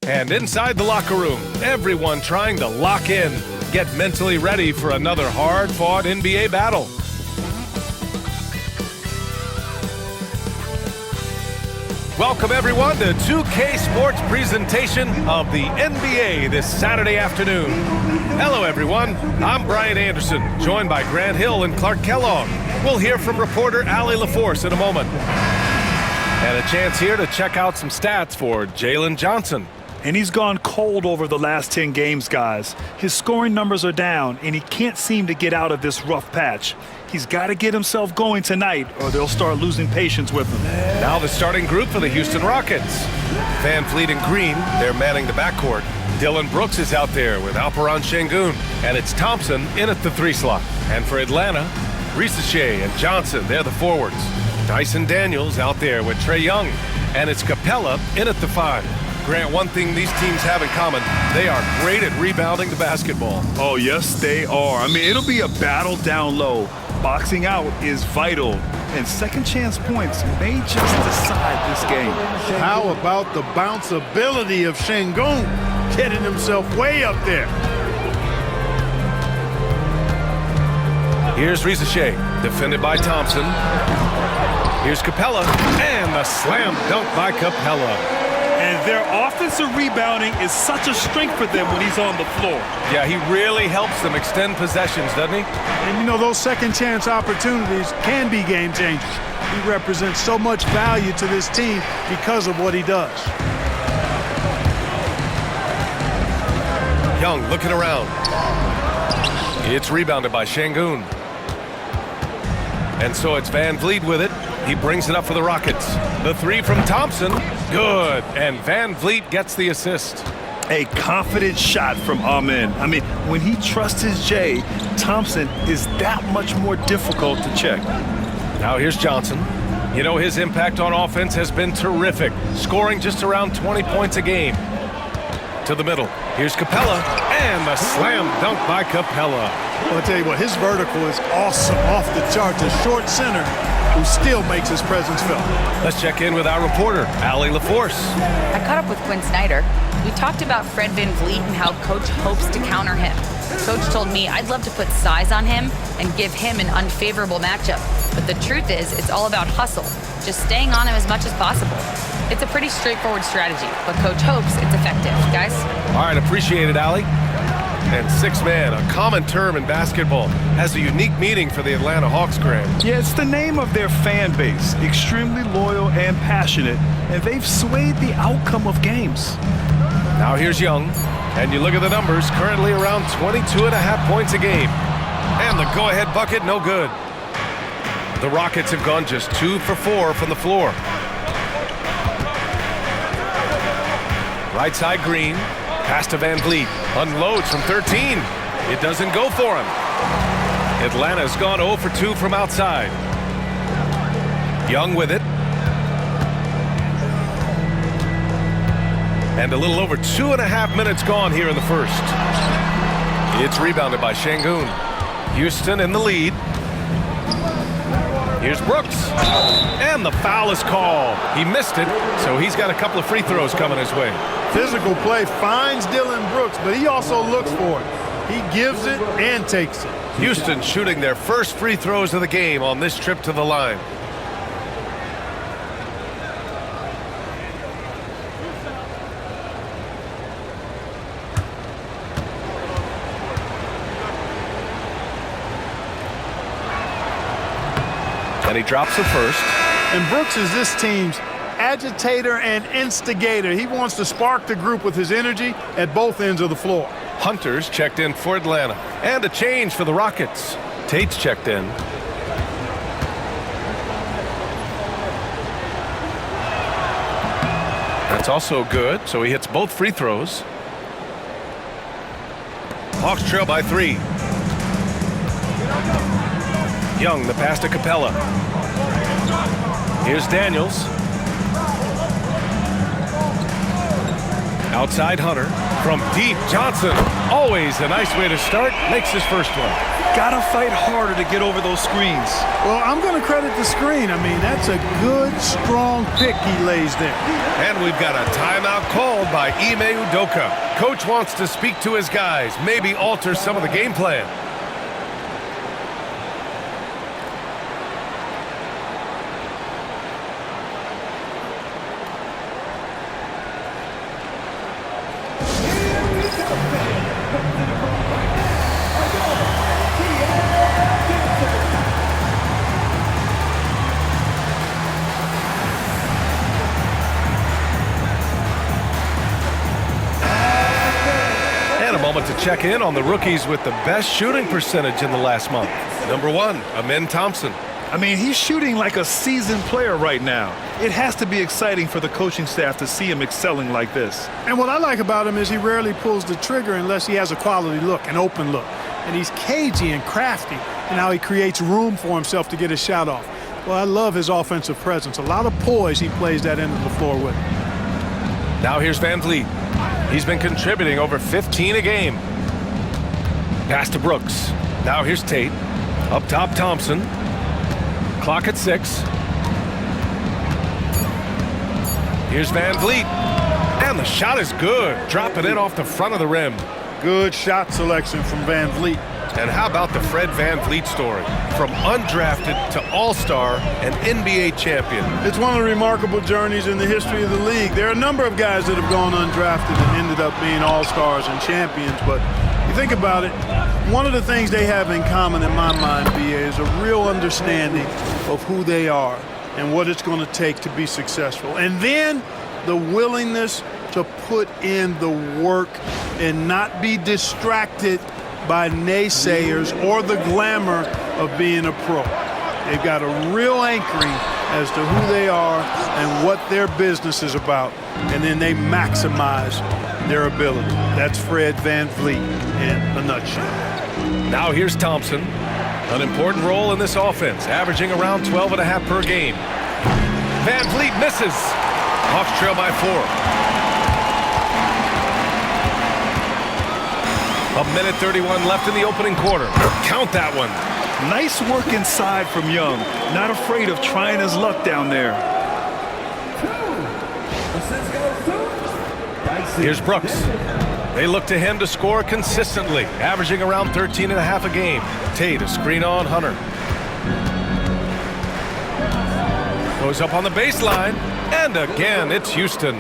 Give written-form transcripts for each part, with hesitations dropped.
And inside the locker room, everyone trying to lock in, get mentally ready for another hard-fought NBA battle. Welcome, everyone, to 2K Sports' presentation of the NBA this Saturday afternoon. Hello, everyone. I'm Brian Anderson, joined by Grant Hill and Clark Kellogg. We'll hear from reporter Allie LaForce in a moment. And a chance here to check out some stats for Jalen Johnson. And he's gone cold over the last 10 games, guys. His scoring numbers are down, and he can't seem to get out of this rough patch. He's got to get himself going tonight, or they'll start losing patience with him. Now the starting group for the Houston Rockets. Van Vliet and Green, they're manning the backcourt. Dylan Brooks is out there with Alperen Sengun, and it's Thompson in at the 3 slot. And for Atlanta, Risache and Johnson, they're the forwards. Dyson Daniels out there with Trae Young, and it's Capella in at the 5. Grant, one thing these teams have in common, they are great at rebounding the basketball. Oh, yes, they are. I mean, it'll be a battle down low. Boxing out is vital, and second chance points may just decide this game. How about the bounceability of Sengun, getting himself way up there? Here's Risache, defended by Thompson. Here's Capella, and the slam dunk by Capella. And their offensive rebounding is such a strength for them when he's on the floor. Yeah, he really helps them extend possessions, doesn't he? And, you know, those second chance opportunities can be game changers. He represents so much value to this team because of what he does. Young looking around. It's rebounded by Sengun. And so it's Van Vliet with it. He brings it up for the Rockets. The 3 from Thompson, good. And Van Vliet gets the assist. A confident shot from Amen. I mean, when he trusts his J, Thompson is that much more difficult to check. Now here's Johnson. You know, his impact on offense has been terrific, scoring just around 20 points a game. To the middle. Here's Capella, and the slam dunk by Capella. I'll tell you what, his vertical is awesome, off the charts. A short center who still makes his presence felt. Let's check in with our reporter, Allie LaForce. I caught up with Quinn Snyder. We talked about Fred Van Vliet and how Coach hopes to counter him. Coach told me I'd love to put size on him and give him an unfavorable matchup. But the truth is, it's all about hustle, just staying on him as much as possible. It's a pretty straightforward strategy, but Coach hopes it's effective. Guys? All right, appreciate it, Allie. And 6 man, a common term in basketball, has a unique meaning for the Atlanta Hawks, Grant. Yeah, it's the name of their fan base, extremely loyal and passionate, and they've swayed the outcome of games. Now here's Young, and you look at the numbers, currently around 22.5 points a game. And the go-ahead bucket, no good. The Rockets have gone just 2 for 4 from the floor. Right side Green, pass to Van Vliet, unloads from 13. It doesn't go for him. Atlanta's gone 0 for 2 from outside. Young with it. And a little over 2.5 minutes gone here in the first. It's rebounded by Sengun. Houston in the lead. Here's Brooks. And the foul is called. He missed it, so he's got a couple of free throws coming his way. Physical play finds Dylan Brooks, but he also looks for it. He gives it and takes it. Houston shooting their first free throws of the game on this trip to the line. And he drops the first. And Brooks is this team's agitator and instigator. He wants to spark the group with his energy at both ends of the floor. Hunter's checked in for Atlanta. And a change for the Rockets. Tate's checked in. That's also good, so he hits both free throws. Hawks trail by 3. Young, the pass to Capella. Here's Daniels. Outside Hunter. From deep, Johnson. Always a nice way to start. Makes his first one. Gotta fight harder to get over those screens. Well, I'm going to credit the screen. I mean, that's a good, strong pick he lays there. And we've got a timeout called by Ime Udoka. Coach wants to speak to his guys, maybe alter some of the game plan. To check in on the rookies with the best shooting percentage in the last month. Number 1, Amin Thompson. I mean, he's shooting like a seasoned player right now. It has to be exciting for the coaching staff to see him excelling like this. And what I like about him is he rarely pulls the trigger unless he has a quality look, an open look. And he's cagey and crafty in how he creates room for himself to get his shot off. Well, I love his offensive presence. A lot of poise he plays that end of the floor with. Now here's Van Vliet. He's been contributing over 15 a game. Pass to Brooks. Now here's Tate. Up top, Thompson. Clock at 6. Here's Van Vliet. And the shot is good. Dropping it off the front of the rim. Good shot selection from Van Vliet. And how about the Fred Van Vliet story? From undrafted to all-star and NBA champion. It's one of the remarkable journeys in the history of the league. There are a number of guys that have gone undrafted and ended up being all-stars and champions, but you think about it, one of the things they have in common in my mind, B.A., is a real understanding of who they are and what it's going to take to be successful. And then the willingness to put in the work and not be distracted by naysayers or the glamour of being a pro. They've got a real anchoring as to who they are and what their business is about, and then they maximize their ability. That's Fred Van Vliet in a nutshell. Now here's Thompson. An important role in this offense, averaging around 12.5 per game. Van Vliet misses. Hawks trail by 4. A minute 31 left in the opening quarter. Count that one. Nice work inside from Young. Not afraid of trying his luck down there. Here's Brooks. They look to him to score consistently, averaging around 13.5 a game. Tate, a screen on Hunter. Goes up on the baseline. And again, it's Houston.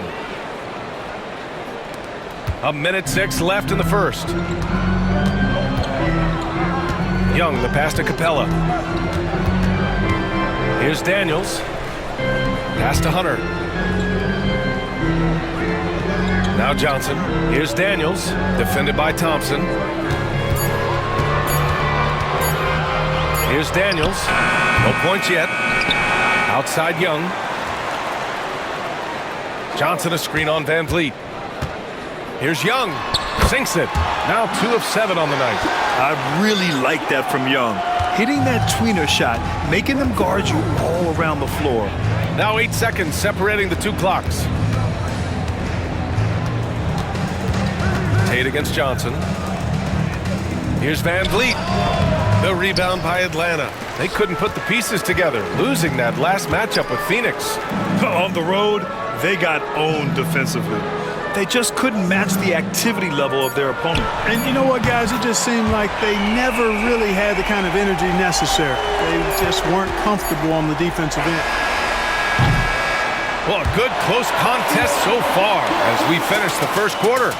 A minute 6 left in the first. Young, the pass to Capella. Here's Daniels. Pass to Hunter. Now Johnson. Here's Daniels, defended by Thompson. Here's Daniels. No points yet. Outside Young. Johnson, a screen on Van Vliet. Here's Young. Sinks it. Now 2 of 7 on the night. I really like that from Young. Hitting that tweener shot, making them guard you all around the floor. Now 8 seconds separating the 2 clocks. Tate against Johnson. Here's Van Vliet. The rebound by Atlanta. They couldn't put the pieces together, losing that last matchup with Phoenix. On the road, they got owned defensively. They just couldn't match the activity level of their opponent. And you know what, guys? It just seemed like they never really had the kind of energy necessary. They just weren't comfortable on the defensive end. Well, a good close contest so far as we finish the first quarter.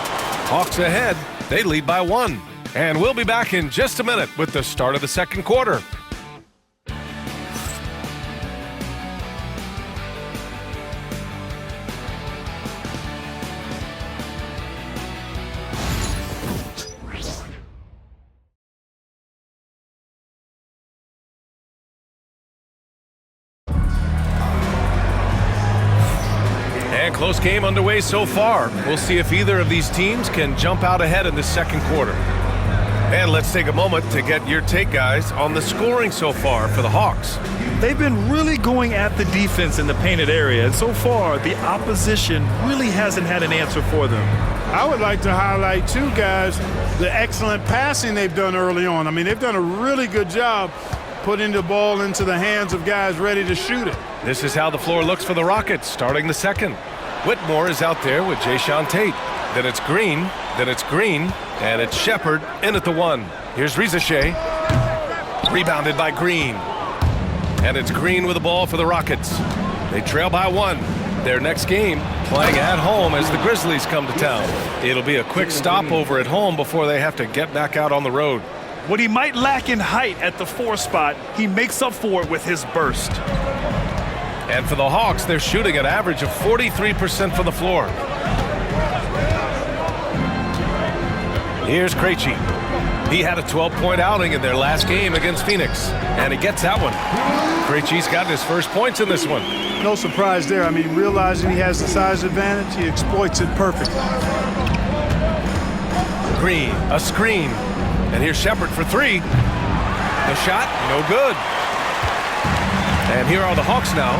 Hawks ahead. They lead by 1. And we'll be back in just a minute with the start of the second quarter. Close game underway so far. We'll see if either of these teams can jump out ahead in the second quarter. And let's take a moment to get your take, guys, on the scoring so far for the Hawks. They've been really going at the defense in the painted area, and so far the opposition really hasn't had an answer for them. I would like to highlight, too, guys, the excellent passing they've done early on. I mean, they've done a really good job putting the ball into the hands of guys ready to shoot it. This is how the floor looks for the Rockets starting the second. Whitmore is out there with Jayshawn Tate. Then it's Green, and it's Shepard in at the 1. Here's Rizachet. Rebounded by Green. And it's Green with the ball for the Rockets. They trail by 1. Their next game playing at home as the Grizzlies come to town. It'll be a quick stopover at home before they have to get back out on the road. What he might lack in height at the 4 spot, he makes up for it with his burst. And for the Hawks, they're shooting an average of 43% from the floor. Here's Krejci. He had a 12-point outing in their last game against Phoenix, and he gets that one. Krejci's gotten his first points in this one. No surprise there. I mean, realizing he has the size advantage, he exploits it perfectly. Green, a screen. And here's Shepard for 3. The shot, no good. And here are the Hawks now.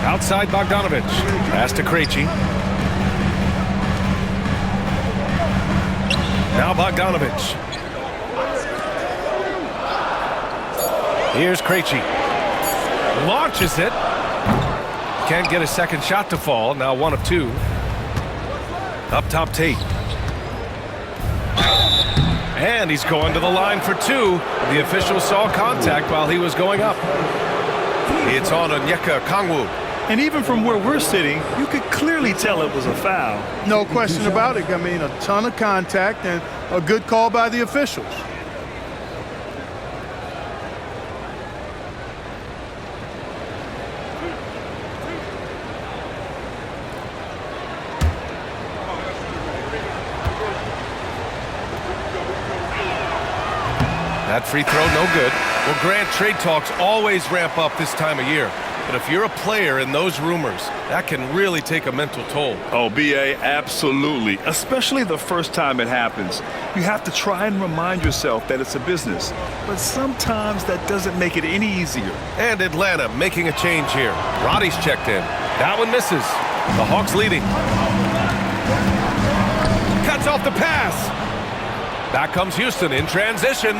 Outside Bogdanovich. Pass to Krejci. Now Bogdanovich. Here's Krejci. Launches it. Can't get a second shot to fall. Now 1 of 2. Up top Tate. And he's going to the line for 2. The official saw contact while he was going up. It's on Onyeka Okongwu. And even from where we're sitting, you could clearly tell it was a foul. No question about it. I mean, a ton of contact and a good call by the officials. That free throw, no good. Well, Grant, trade talks always ramp up this time of year. But if you're a player in those rumors, that can really take a mental toll. Oh, B.A., absolutely. Especially the first time it happens. You have to try and remind yourself that it's a business. But sometimes that doesn't make it any easier. And Atlanta making a change here. Roddy's checked in. That one misses. The Hawks leading. Cuts off the pass. Back comes Houston in transition.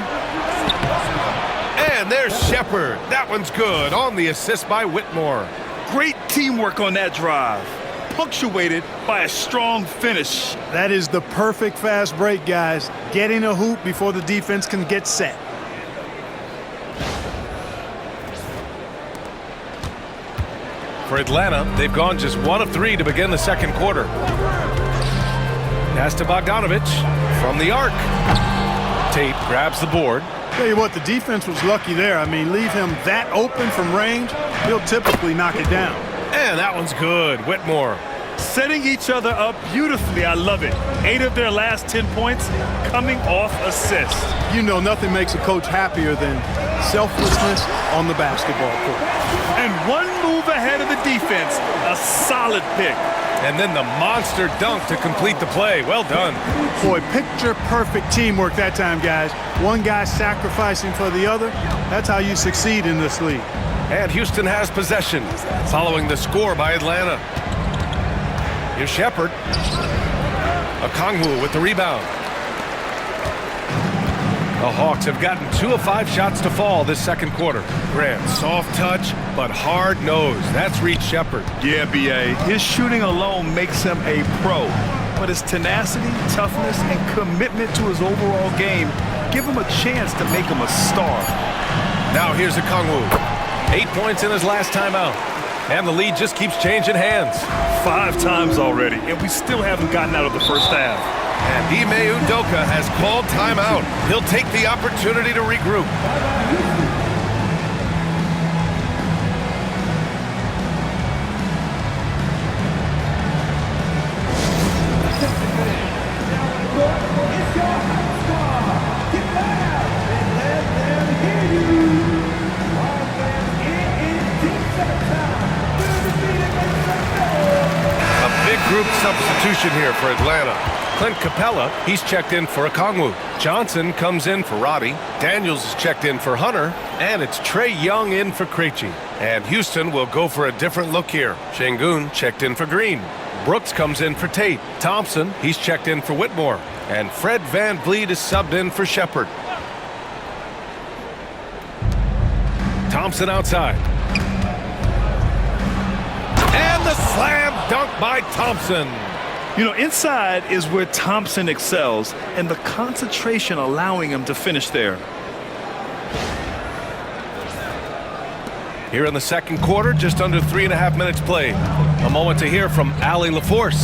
And there's Shepard. That one's good on the assist by Whitmore. Great teamwork on that drive, punctuated by a strong finish. That is the perfect fast break, guys. Getting a hoop before the defense can get set. For Atlanta, they've gone just 1 of 3 to begin the second quarter. Pass to Bogdanovich from the arc. Tate grabs the board. Tell you what, the defense was lucky there. I mean, leave him that open from range, he'll typically knock it down. And that one's good. Whitmore. Setting each other up beautifully. I love it. 8 of their last 10 points coming off assists. You know, nothing makes a coach happier than selflessness on the basketball court. And 1 move ahead of the defense. A solid pick. And then the monster dunk to complete the play. Well done. Boy, picture-perfect teamwork that time, guys. One guy sacrificing for the other. That's how you succeed in this league. And Houston has possession, following the score by Atlanta. Here's Shepard. Okongwu with the rebound. The Hawks have gotten 2 of 5 shots to fall this second quarter. Grant, soft touch, but hard nose. That's Reed Shepard. Yeah, B.A. His shooting alone makes him a pro. But his tenacity, toughness, and commitment to his overall game give him a chance to make him a star. Now here's Okongwu. 8 points in his last timeout. And the lead just keeps changing hands. 5 times already, and we still haven't gotten out of the first half. And Ime Udoka has called timeout. He'll take the opportunity to regroup. A big group substitution here for Atlanta. Clint Capella, he's checked in for Okongwu. Johnson comes in for Roddy. Daniels is checked in for Hunter. And it's Trey Young in for Krejci. And Houston will go for a different look here. Şengün checked in for Green. Brooks comes in for Tate. Thompson, he's checked in for Whitmore. And Fred VanVleet is subbed in for Shepard. Thompson outside. And the slam dunk by Thompson. You know, inside is where Thompson excels, and the concentration allowing him to finish there. Here in the second quarter, just under 3.5 minutes played. A moment to hear from Allie LaForce.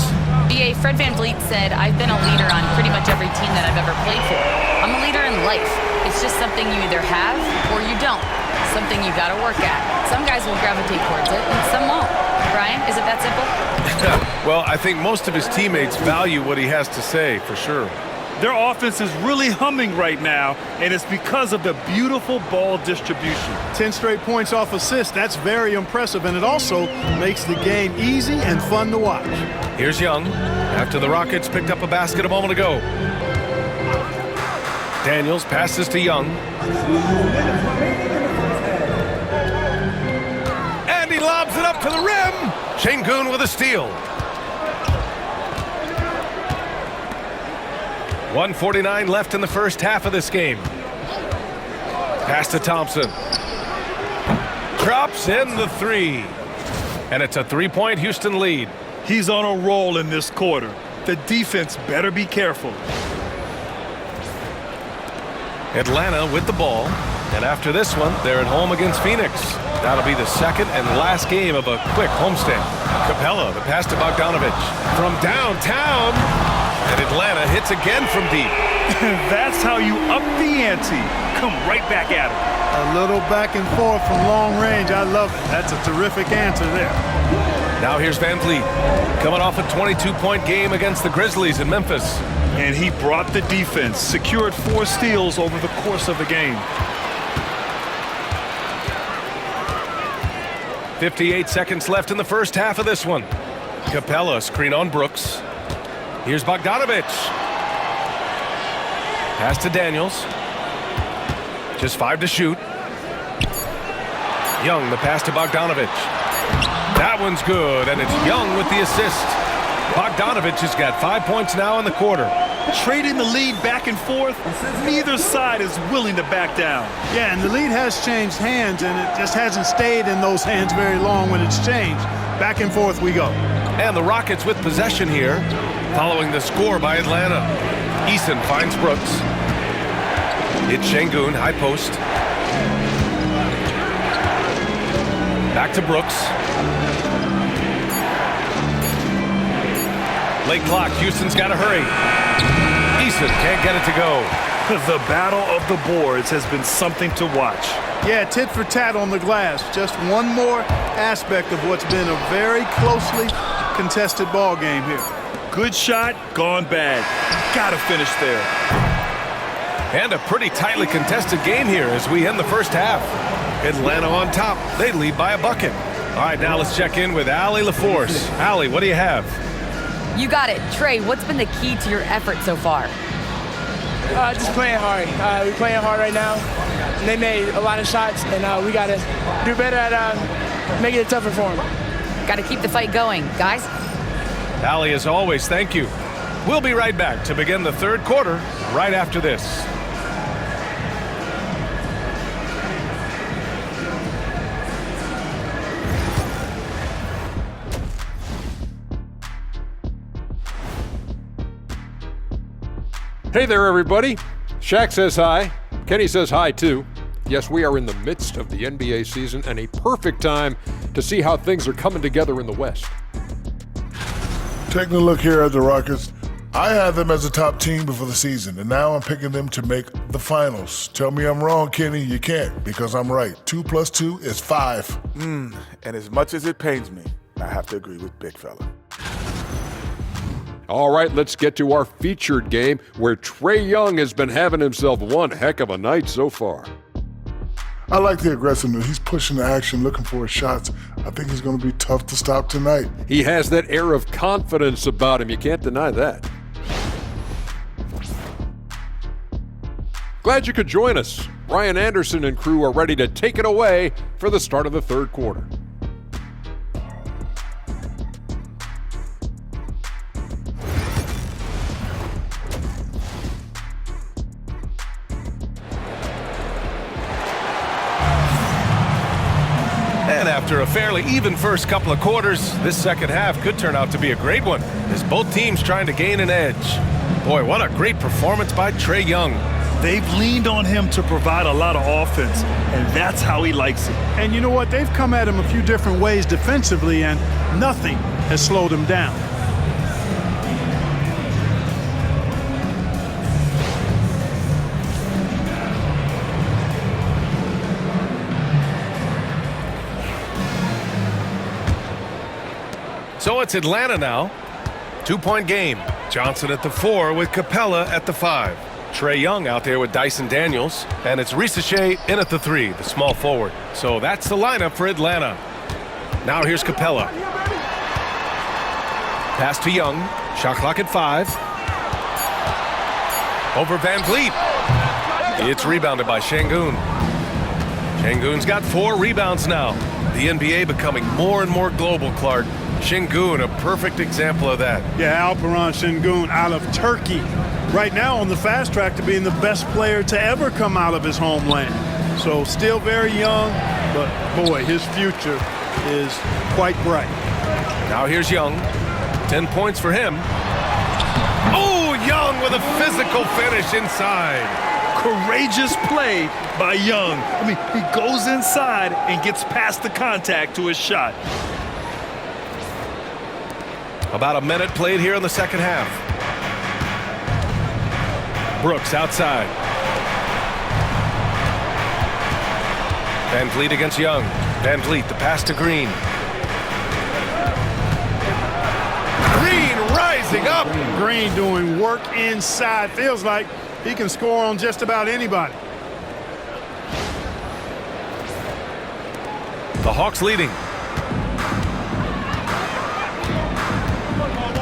BA, Fred VanVleet said, I've been a leader on pretty much every team that I've ever played for. I'm a leader in life. It's just something you either have or you don't. Something you got to work at. Some guys will gravitate towards it, and some won't. Brian, is it that simple? Well, I think most of his teammates value what he has to say, for sure. Their offense is really humming right now, and it's because of the beautiful ball distribution. 10 straight points off assists. That's very impressive, and it also makes the game easy and fun to watch. Here's Young, after the Rockets picked up a basket a moment ago. Daniels passes to Young. And he lobs it up to the rim. Şengün with a steal. 1:49 left in the first half of this game. Pass to Thompson. Drops in the three. And it's a three-point Houston lead. He's on a roll in this quarter. The defense better be careful. Atlanta with the ball. And after this one, they're at home against Phoenix. That'll be the second and last game of a quick homestand. Capella, the pass to Bogdanović. From downtown. And Atlanta hits again from deep. That's how you up the ante. Come right back at it. A little back and forth from long range. I love it. That's a terrific answer there. Now here's VanVleet, coming off a 22-point game against the Grizzlies in Memphis. And he brought the defense, secured 4 steals over the course of the game. 58 seconds left in the first half of this one. Capella screen on Brooks. Here's Bogdanović. Pass to Daniels. Just 5 to shoot. Young, the pass to Bogdanović. That one's good, and it's Young with the assist. Bogdanović has got 5 points now in the quarter. Trading the lead back and forth, neither side is willing to back down. Yeah, and the lead has changed hands, and it just hasn't stayed in those hands very long when it's changed. Back and forth we go. And the Rockets with possession here, following the score by Atlanta. Eason finds Brooks. It's Şengün, high post. Back to Brooks. Late clock, Houston's got to hurry. Eason can't get it to go. The battle of the boards has been something to watch. Yeah, tit for tat on the glass. Just one more aspect of what's been a very closely contested ball game here. Good shot, gone bad. Gotta finish there. And a pretty tightly contested game here as we end the first half. Atlanta on top. They lead by a bucket. All right, now let's check in with Allie LaForce. Allie, what do you have? You got it. Trey, what's been the key to your effort so far? Just playing hard. We're playing hard right now. And they made a lot of shots, and we got to do better at making it tougher for them. Got to keep the fight going. Guys? Allie, as always, thank you. We'll be right back to begin the third quarter right after this. Hey there, everybody. Shaq says hi. Kenny says hi, too. Yes, we are in the midst of the NBA season and a perfect time to see how things are coming together in the West. Taking a look here at the Rockets, I had them as a top team before the season, and now I'm picking them to make the finals. Tell me I'm wrong, Kenny. You can't, because I'm right. 2 + 2 is 5. And as much as it pains me, I have to agree with Big Fella. All right, let's get to our featured game where Trey Young has been having himself one heck of a night so far. I like the aggressiveness. He's pushing the action, looking for his shots. I think he's going to be tough to stop tonight. He has that air of confidence about him. You can't deny that. Glad you could join us. Brian Anderson and crew are ready to take it away for the start of the third quarter. And after a fairly even first couple of quarters, this second half could turn out to be a great one, as both teams trying to gain an edge. Boy, what a great performance by Trae Young. They've leaned on him to provide a lot of offense, and that's how he likes it. And you know what? They've come at him a few different ways defensively, and nothing has slowed him down. So it's Atlanta now. 2-point game. Johnson at the 4 with Capella at the 5. Trae Young out there with Dyson Daniels. And it's Ricochet in at the 3, the small forward. So that's the lineup for Atlanta. Now here's Capella. Pass to Young. Shot clock at 5. Over Van Vliet. It's rebounded by Şengün. Şengün's got 4 rebounds now. The NBA becoming more and more global, Clark. Şengün, a perfect example of that. Yeah, Alperen Şengün out of Turkey. Right now on the fast track to being the best player to ever come out of his homeland. So still very young, but boy, his future is quite bright. Now here's Young. 10 points for him. Oh, Young with a physical finish inside. Courageous play by Young. I mean, he goes inside and gets past the contact to his shot. About a minute played here in the second half. Brooks outside. Van Vliet against Young. Van Vliet, the pass to Green. Green rising up. Green doing work inside. Feels like he can score on just about anybody. The Hawks leading.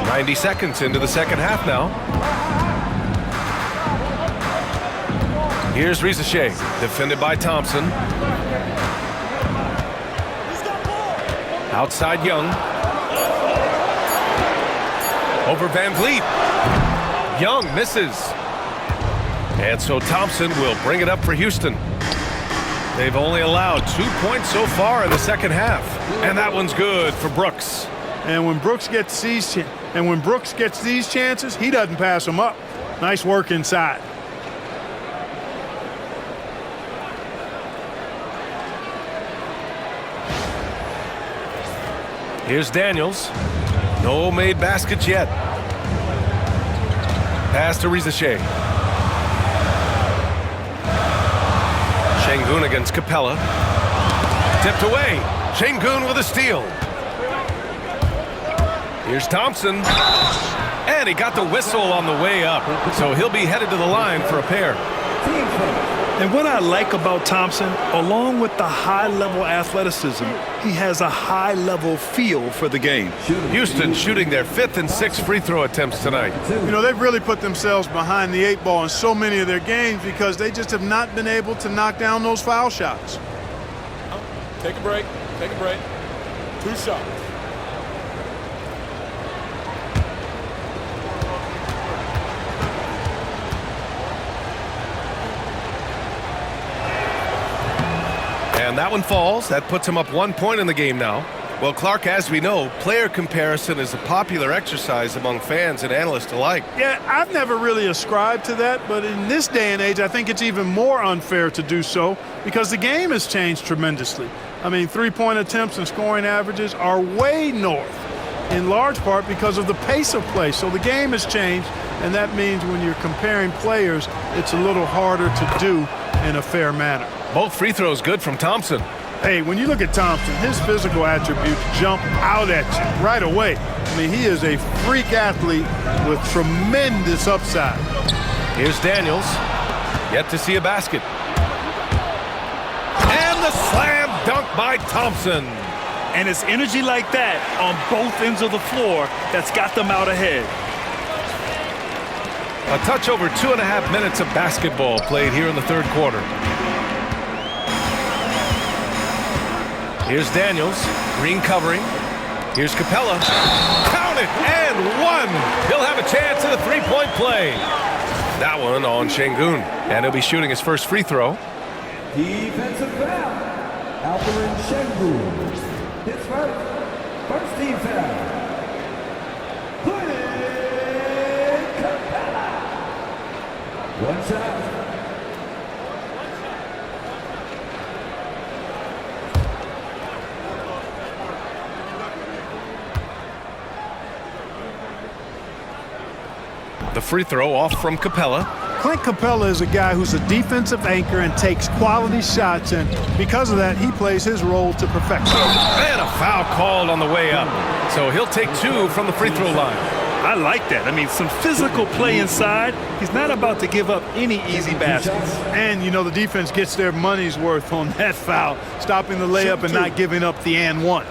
90 seconds into the second half now. Here's Ricochet, defended by Thompson. Outside Young. Over Van Vliet. Young misses. And so Thompson will bring it up for Houston. They've only allowed 2 points so far in the second half. And that one's good for Brooks. And when Brooks gets these chances, he doesn't pass them up. Nice work inside. Here's Daniels. No made baskets yet. Pass to Ricochet. Şengün against Capella. Tipped away. Şengün with a steal. Here's Thompson. And he got the whistle on the way up. So he'll be headed to the line for a pair. And what I like about Thompson, along with the high-level athleticism, he has a high-level feel for the game. Houston shooting their 5th and 6th free throw attempts tonight. You know, they've really put themselves behind the 8 ball in so many of their games because they just have not been able to knock down those foul shots. Take a break. Take a break. 2 shots. And that one falls. That puts him up 1 point in the game now. Well, Clark, as we know, player comparison is a popular exercise among fans and analysts alike. Yeah, I've never really ascribed to that, but in this day and age, I think it's even more unfair to do so because the game has changed tremendously. I mean, 3-point attempts and scoring averages are way north, in large part because of the pace of play. So the game has changed, and that means when you're comparing players, it's a little harder to do in a fair manner. Both free throws good from Thompson. Hey, when you look at Thompson, his physical attributes jump out at you right away. I mean, he is a freak athlete with tremendous upside. Here's Daniels. Yet to see a basket. And the slam dunk by Thompson. And it's energy like that on both ends of the floor that's got them out ahead. A touch over 2.5 minutes of basketball played here in the third quarter. Here's Daniels. Green covering. Here's Capella. Count it, and one. He'll have a chance at a three-point play. That one on Şengün, and he'll be shooting his first free throw. Defensive foul. Alperen Şengün. His first team foul. Clint Capella. One shot. The free throw off from Capella. Clint Capella is a guy who's a defensive anchor and takes quality shots, and because of that, he plays his role to perfection. And a foul called on the way up. So he'll take 2 from the free throw line. I like that. I mean, some physical play inside. He's not about to give up any easy baskets. And, you know, the defense gets their money's worth on that foul, stopping the layup and not giving up the and one.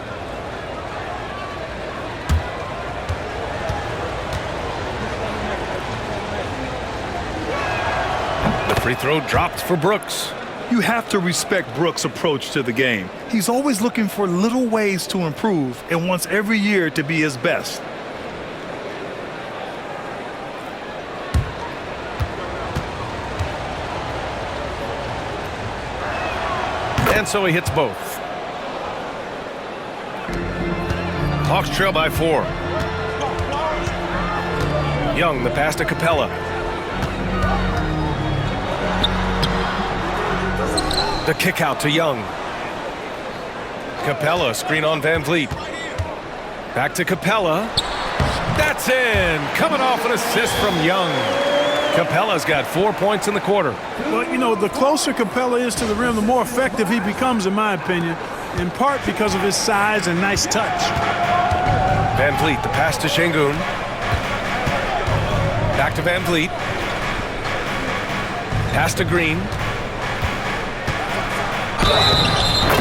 Free throw dropped for Brooks. You have to respect Brooks' approach to the game. He's always looking for little ways to improve and wants every year to be his best. And so he hits both. Hawks trail by 4. Young, the pass to Capella. The kick out to Young. Capella, screen on Van Vliet. Back to Capella. That's in! Coming off an assist from Young. Capella's got 4 points in the quarter. Well, you know, the closer Capella is to the rim, the more effective he becomes, in my opinion, in part because of his size and nice touch. Van Vliet, the pass to Şengün. Back to Van Vliet. Pass to Green.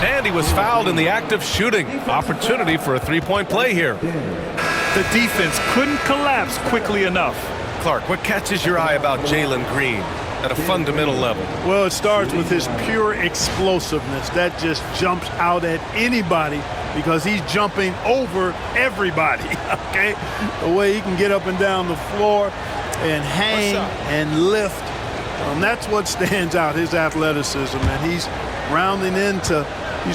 And he was fouled in the act of shooting. Opportunity for a three-point play here. The defense couldn't collapse quickly enough. Clark, what catches your eye about Jalen Green at a fundamental level? Well, it starts with his pure explosiveness. That just jumps out at anybody because he's jumping over everybody, okay? The way he can get up and down the floor and hang and lift. That's what stands out, his athleticism. And he's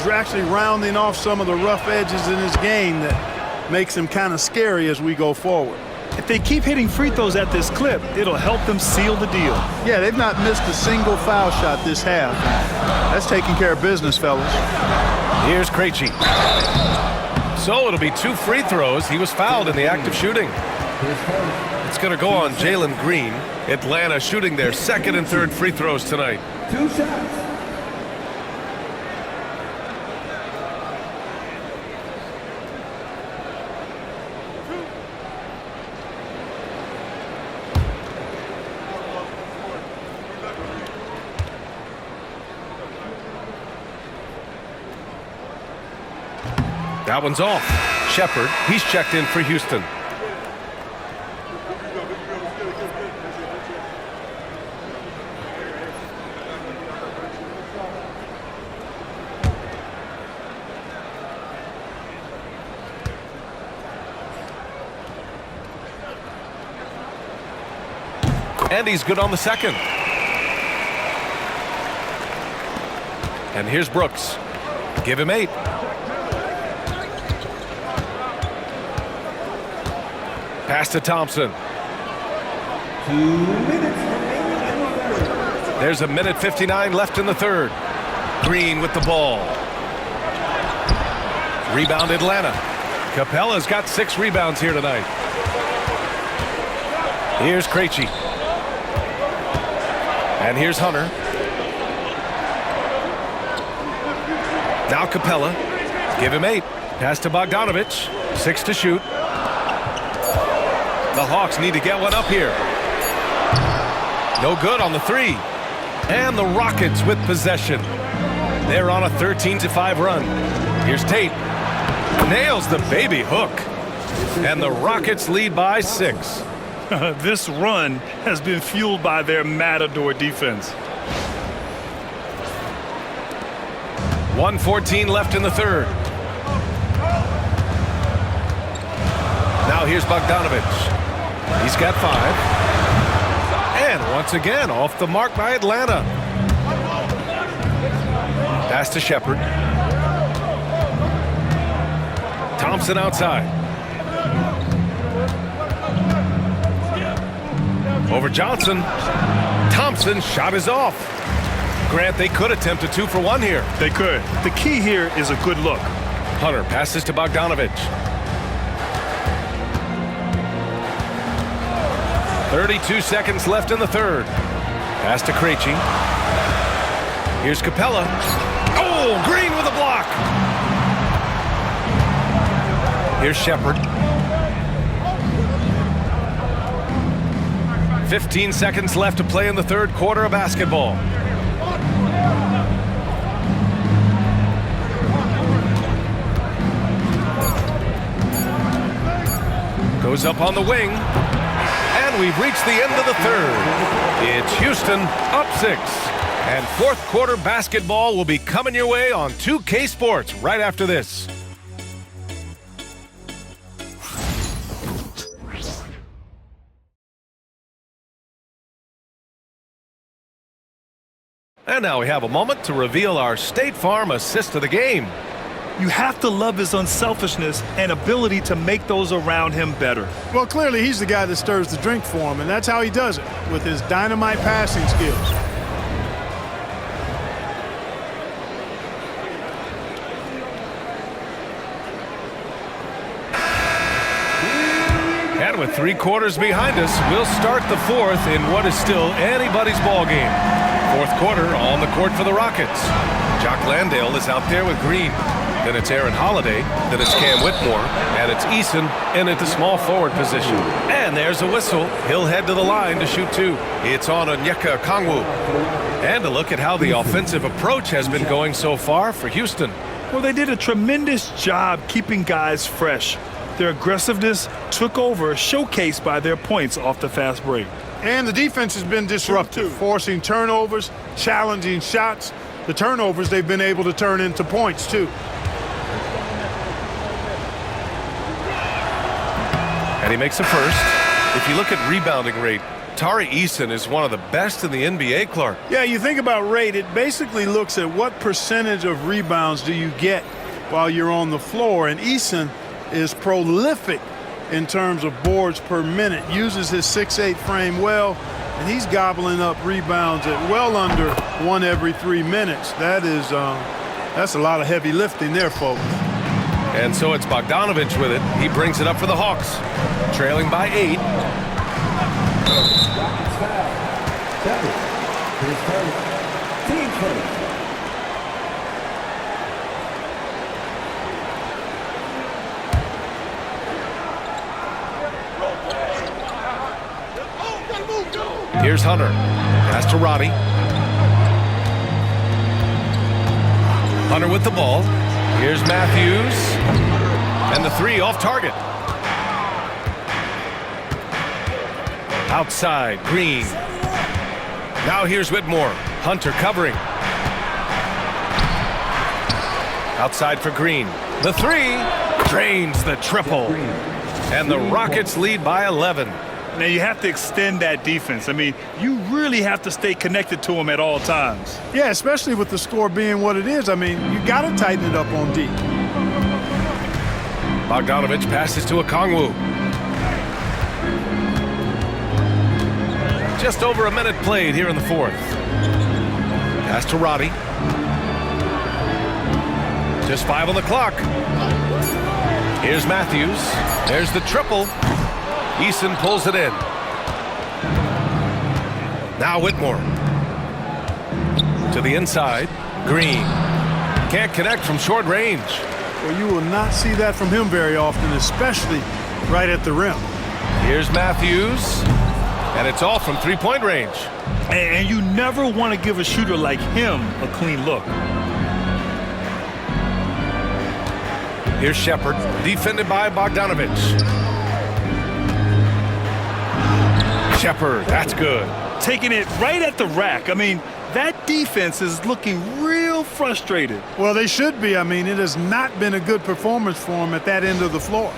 actually rounding off some of the rough edges in his game that makes him kind of scary as we go forward. If they keep hitting free throws at this clip, it'll help them seal the deal. Yeah, they've not missed a single foul shot this half. That's taking care of business, fellas. Here's Krejci. So it'll be 2 free throws. He was fouled in the act of shooting. It's going to go on Jalen Green. Atlanta shooting their second and third free throws tonight. 2 shots. That one's off. Shepard, he's checked in for Houston. And he's good on the second. And here's Brooks. Give him 8. Pass to Thompson. 2 minutes remaining in the third. There's a minute 59 left in the third. Green with the ball. Rebound Atlanta. Capella's got 6 rebounds here tonight. Here's Krejci. And here's Hunter. Now Capella. Give him 8. Pass to Bogdanovich. 6 to shoot. The Hawks need to get one up here. No good on the 3. And the Rockets with possession. They're on a 13-5 run. Here's Tate. Nails the baby hook. And the Rockets lead by 6. This run has been fueled by their Matador defense. 1:14 left in the third. Now here's Bogdanovich. He's got 5. And once again, off the mark by Atlanta. Pass to Shepard. Thompson outside. Over Johnson. Thompson shot is off. Grant, they could attempt a 2-for-1 here. They could. The key here is a good look. Hunter passes to Bogdanovich. 32 seconds left in the third. Pass to Krejci. Here's Capella. Oh, Green with a block. Here's Shepard. 15 seconds left to play in the third quarter of basketball. Goes up on the wing. And we've reached the end of the third. It's Houston up 6. And fourth quarter basketball will be coming your way on 2K Sports right after this. And now we have a moment to reveal our State Farm assist of the game. You have to love his unselfishness and ability to make those around him better. Well, clearly he's the guy that stirs the drink for him, and that's how he does it, with his dynamite passing skills. And with 3 quarters behind us, we'll start the fourth in what is still anybody's ball game. Fourth quarter on the court for the Rockets. Jock Landale is out there with Green. Then it's Aaron Holiday. Then it's Cam Whitmore. And it's Eason in at the small forward position. And there's a whistle. He'll head to the line to shoot 2. It's on Onyeka Okongwu. And a look at how the offensive approach has been going so far for Houston. Well, they did a tremendous job keeping guys fresh. Their aggressiveness took over, showcased by their points off the fast break. And the defense has been disruptive, forcing turnovers, challenging shots. The turnovers they've been able to turn into points, too. And he makes a first. If you look at rebounding rate, Tari Eason is one of the best in the NBA, Clark. Yeah, you think about rate, it basically looks at what percentage of rebounds do you get while you're on the floor. And Eason is prolific in terms of boards per minute, uses his 6'8" frame well, and he's gobbling up rebounds at well under 1 every 3 minutes. That's a lot of heavy lifting there, folks. And so it's Bogdanovich with it. He brings it up for the Hawks, trailing by 8. Rockets foul. 7. His first. Team first. Here's Hunter. Pass to Roddy. Hunter with the ball. Here's Matthews. And the 3 off target. Outside, Green. Now here's Whitmore. Hunter covering. Outside for Green. The 3 drains the triple. And the Rockets lead by 11. Now, you have to extend that defense. I mean, you really have to stay connected to him at all times. Yeah, especially with the score being what it is. I mean, you got to tighten it up on D. Bogdanovich passes to Okongwu. Just over a minute played here in the fourth. Pass to Roddy. Just 5 on the clock. Here's Matthews. There's the triple. Eason pulls it in. Now Whitmore. To the inside. Green. Can't connect from short range. Well, you will not see that from him very often, especially right at the rim. Here's Matthews. And it's all from 3-point range. And you never want to give a shooter like him a clean look. Here's Shepard, defended by Bogdanovich. Shepard, that's good. Taking it right at the rack. I mean, that defense is looking real frustrated. Well, they should be. I mean, it has not been a good performance for them at that end of the floor.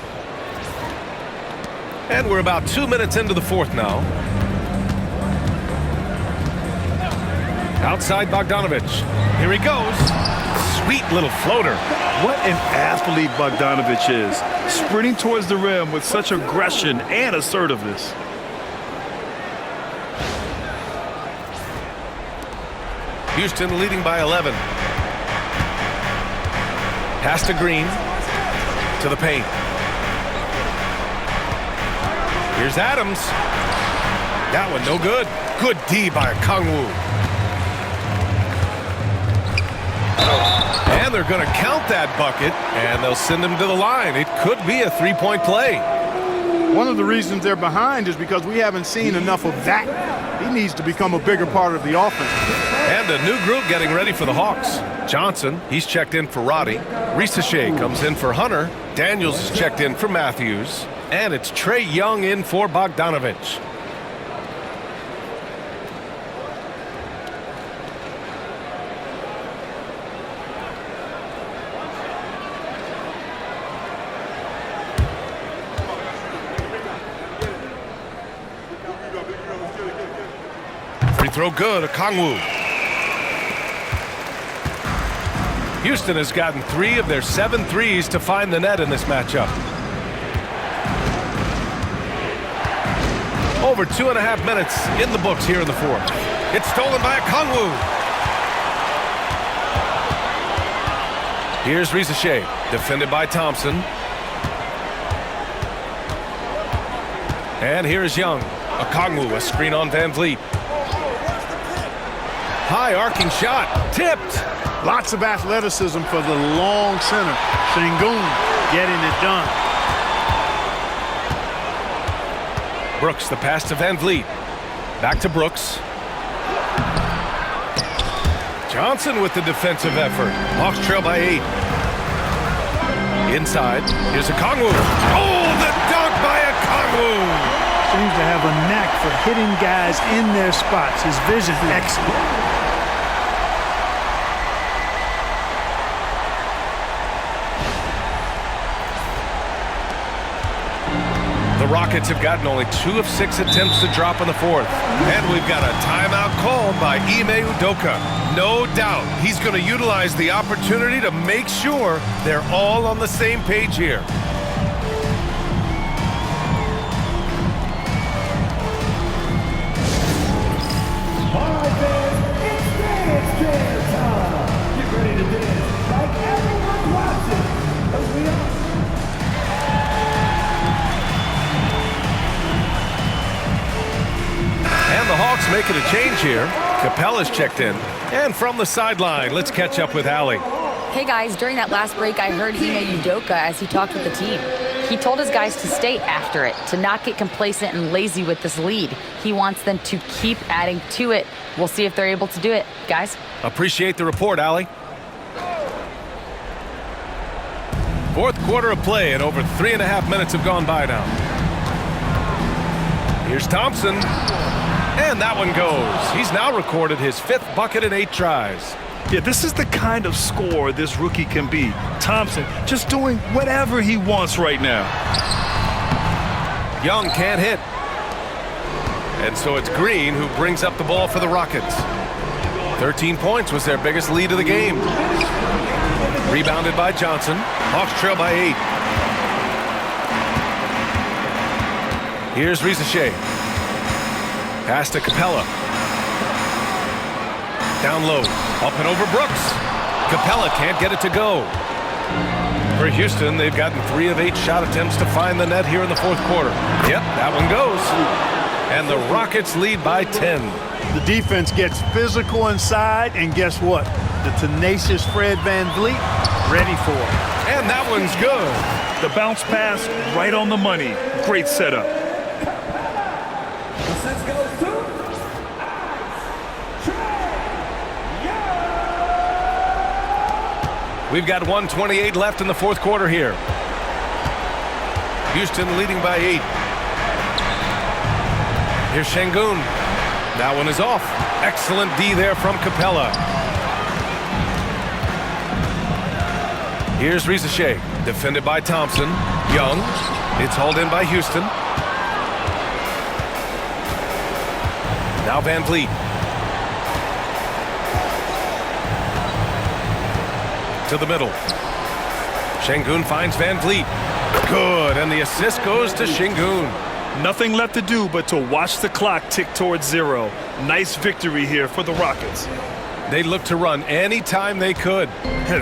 And we're about 2 minutes into the fourth now. Outside Bogdanovich. Here he goes. Sweet little floater. What an athlete Bogdanovich is. Sprinting towards the rim with such aggression and assertiveness. Houston leading by 11. Pass to Green. To the paint. Here's Adams. That one no good. Good D by Kongwu. And they're going to count that bucket, and they'll send him to the line. It could be a three-point play. One of the reasons they're behind is because we haven't seen enough of that. He needs to become a bigger part of the offense. And a new group getting ready for the Hawks. Johnson, he's checked in for Roddy. Risachet comes in for Hunter. Daniels is checked in for Matthews. And it's Trae Young in for Bogdanovich. Free throw good, Okongwu. Houston has gotten 3 of their 7 threes to find the net in this matchup. Over 2.5 minutes in the books here in the fourth. It's stolen by Okongwu. Here's Risachet, defended by Thompson. And here's Young. Okongwu, a screen on Van Vliet. High arcing shot, tipped. Lots of athleticism for the long center. Sengun getting it done. Brooks, the pass to Van Vliet. Back to Brooks. Johnson with the defensive effort. Hawks trail by 8. Inside, here's Okongwu. Oh, the dunk by Okongwu! Seems to have a knack for hitting guys in their spots. His vision is excellent. The Rockets have gotten only 2 of 6 attempts to drop in the fourth. And we've got a timeout called by Ime Udoka. No doubt he's going to utilize the opportunity to make sure they're all on the same page here. And the Hawks making a change here. Capella's checked in. And from the sideline, let's catch up with Allie. Hey guys, during that last break, I heard Ime Udoka as he talked with the team. He told his guys to stay after it, to not get complacent and lazy with this lead. He wants them to keep adding to it. We'll see if they're able to do it, guys. Appreciate the report, Allie. Fourth quarter of play, and over 3.5 minutes have gone by now. Here's Thompson. And that one goes. He's now recorded his 5th bucket in 8 tries. Yeah, this is the kind of scorer this rookie can be. Thompson just doing whatever he wants right now. Young can't hit. And so it's Green who brings up the ball for the Rockets. 13 points was their biggest lead of the game. Rebounded by Johnson. Hawks trail by 8. Here's Risachet. Pass to Capella. Down low. Up and over Brooks. Capella can't get it to go. For Houston, they've gotten 3 of 8 shot attempts to find the net here in the fourth quarter. Yep, that one goes. And the Rockets lead by 10. The defense gets physical inside, and guess what? The tenacious Fred Van Vliet ready for it. And that one's good. The bounce pass right on the money. Great setup. We've got 1:28 left in the fourth quarter here. Houston leading by 8. Here's Şengün. That one is off. Excellent D there from Capella. Here's Rizachet, defended by Thompson. Young. It's hauled in by Houston. Now Van Vliet. To the middle. Şengün finds Van Vliet. Good, and the assist goes to Şengün. Nothing left to do but to watch the clock tick towards 0. Nice victory here for the Rockets. They looked to run any time they could.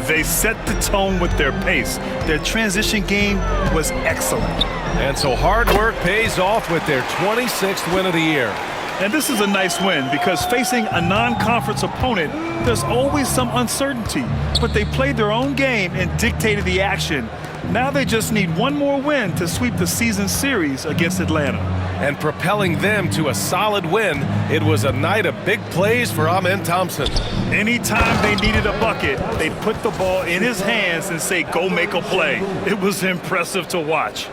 They set the tone with their pace. Their transition game was excellent. And so hard work pays off with their 26th win of the year. And this is a nice win because facing a non-conference opponent, there's always some uncertainty. But they played their own game and dictated the action. Now they just need one more win to sweep the season series against Atlanta. And propelling them to a solid win, it was a night of big plays for Amen Thompson. Anytime they needed a bucket, they'd put the ball in his hands and say, go make a play. It was impressive to watch.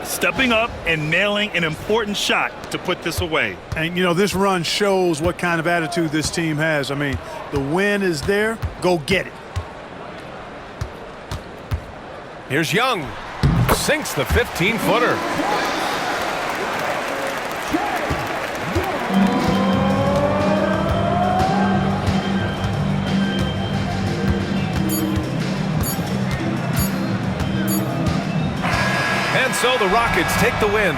Stepping up and nailing an important shot to put this away. And, you know, this run shows what kind of attitude this team has. I mean, the win is there. Go get it. Here's Young. Sinks the 15-footer. And so the Rockets take the win.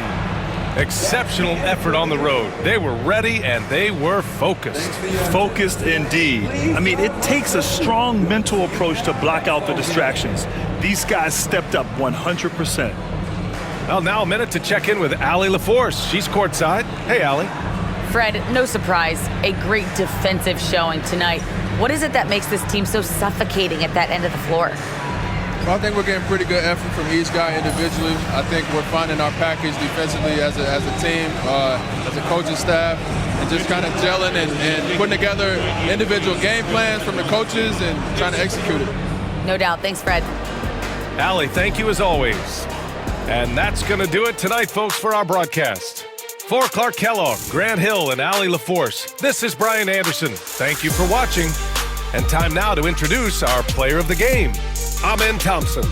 Exceptional effort on the road. They were ready and they were focused. Focused indeed. I mean, it takes a strong mental approach to block out the distractions. These guys stepped up 100%. Well, now a minute to check in with Allie LaForce. She's courtside. Hey, Allie. Fred, no surprise, a great defensive showing tonight. What is it that makes this team so suffocating at that end of the floor? Well, I think we're getting pretty good effort from each guy individually. I think we're finding our package defensively as a team, as a coaching staff, and just kind of gelling and putting together individual game plans from the coaches and trying to execute it. No doubt. Thanks, Fred. Allie, thank you as always. And that's going to do it tonight, folks, for our broadcast. For Clark Kellogg, Grant Hill, and Allie LaForce, this is Brian Anderson. Thank you for watching. And time now to introduce our player of the game, Amen Thompson.